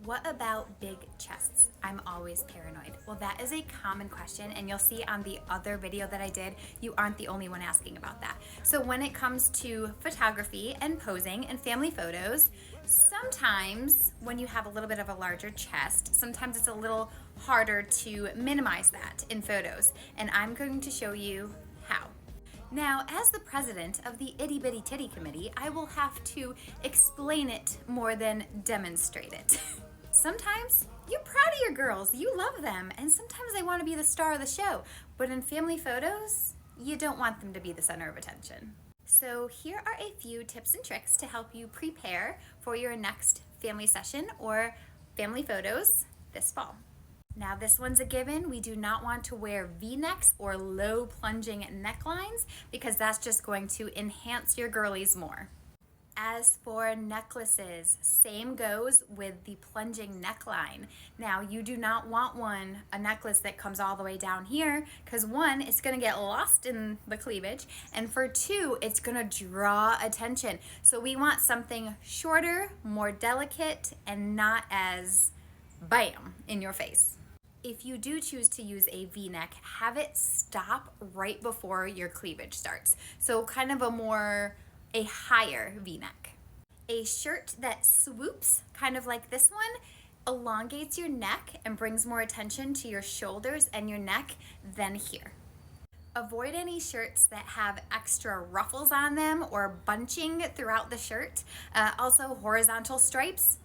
What about big chests? I'm always paranoid. Well, that is a common question, and you'll see on the other video that I did, you aren't the only one asking about that. So when it comes to photography and posing and family photos, sometimes when you have a little bit of a larger chest, sometimes it's a little harder to minimize that in photos, and I'm going to show you how. Now, as the president of the Itty Bitty Titty Committee, I will have to explain it more than demonstrate it. Sometimes you're proud of your girls, you love them, and sometimes they want to be the star of the show. But in family photos, you don't want them to be the center of attention. So here are a few tips and tricks to help you prepare for your next family session or family photos this fall. Now this one's a given. We do not want to wear V-necks or low plunging necklines because that's just going to enhance your girlies more. As for necklaces, same goes with the plunging neckline. Now you do not want a necklace that comes all the way down here because one, it's gonna get lost in the cleavage, and for two, it's gonna draw attention. So we want something shorter, more delicate, and not as bam in your face. If you do choose to use a V-neck, have it stop right before your cleavage starts. So kind of a higher V-neck. A shirt that swoops, kind of like this one, elongates your neck and brings more attention to your shoulders and your neck than here. Avoid any shirts that have extra ruffles on them or bunching throughout the shirt. Also horizontal stripes.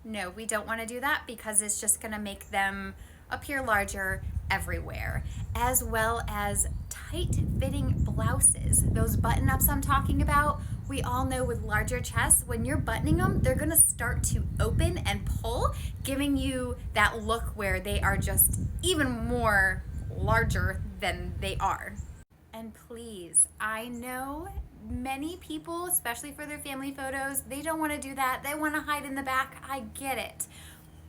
No, we don't want to do that because it's just gonna make them appear larger everywhere, as well as tight fitting blouses. Those button ups I'm talking about, we all know with larger chests, when you're buttoning them, they're gonna start to open and pull, giving you that look where they are just even more larger than they are. And please, I know many people, especially for their family photos, they don't want to do that. They want to hide in the back. I get it.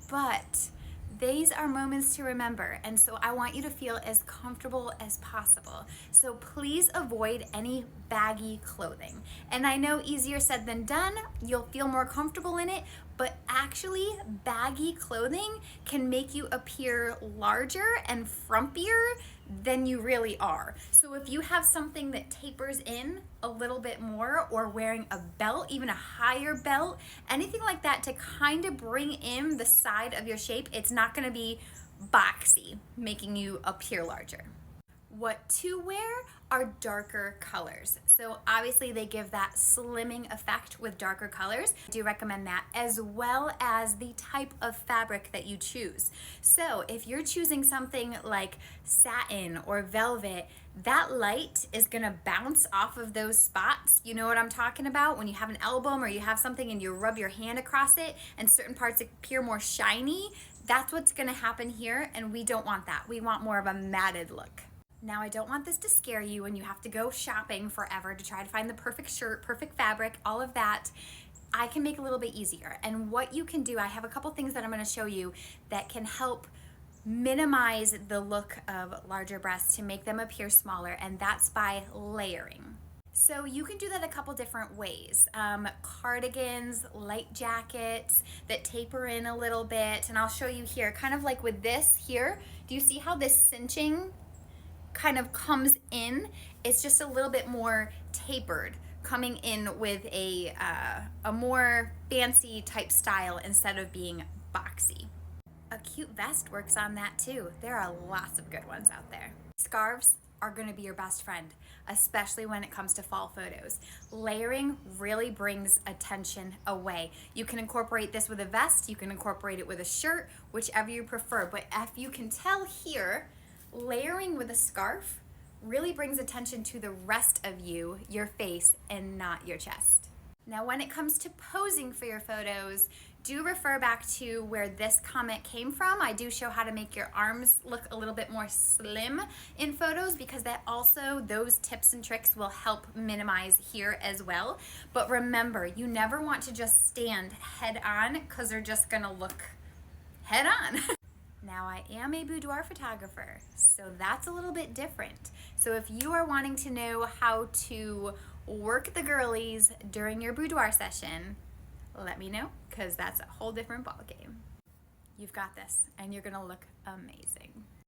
But these are moments to remember, and so I want you to feel as comfortable as possible. So please avoid any baggy clothing. And I know easier said than done, you'll feel more comfortable in it, but actually baggy clothing can make you appear larger and frumpier than you really are. So if you have something that tapers in a little bit more, or wearing a belt, even a higher belt, anything like that to kind of bring in the side of your shape, it's not gonna be boxy, making you appear larger. What to wear are darker colors. So obviously they give that slimming effect with darker colors. I do recommend that, as well as the type of fabric that you choose. So if you're choosing something like satin or velvet, that light is gonna bounce off of those spots. You know what I'm talking about? When you have an album or you have something and you rub your hand across it and certain parts appear more shiny, that's what's gonna happen here, and we don't want that. We want more of a matted look. Now, I don't want this to scare you and you have to go shopping forever to try to find the perfect shirt, perfect fabric, all of that. I can make it a little bit easier. And what you can do, I have a couple things that I'm gonna show you that can help minimize the look of larger breasts to make them appear smaller, and that's by layering. So you can do that a couple different ways. Cardigans, light jackets that taper in a little bit, and I'll show you here, kind of like with this here. Do you see how this cinching kind of comes in? It's just a little bit more tapered, coming in with a more fancy type style instead of being boxy. A cute vest works on that too. There are lots of good ones out there. Scarves are gonna be your best friend, especially when it comes to fall photos. Layering really brings attention away. You can incorporate this with a vest, you can incorporate it with a shirt, whichever you prefer, but if you can tell here, layering with a scarf really brings attention to the rest of you, your face, and not your chest. Now, when it comes to posing for your photos, do refer back to where this comment came from. I do show how to make your arms look a little bit more slim in photos, because that also, those tips and tricks will help minimize here as well. But remember, you never want to just stand head on, because they're just gonna look head on. Now, I am a boudoir photographer, so that's a little bit different. So if you are wanting to know how to work the girlies during your boudoir session, let me know, because that's a whole different ballgame. You've got this, and you're gonna look amazing.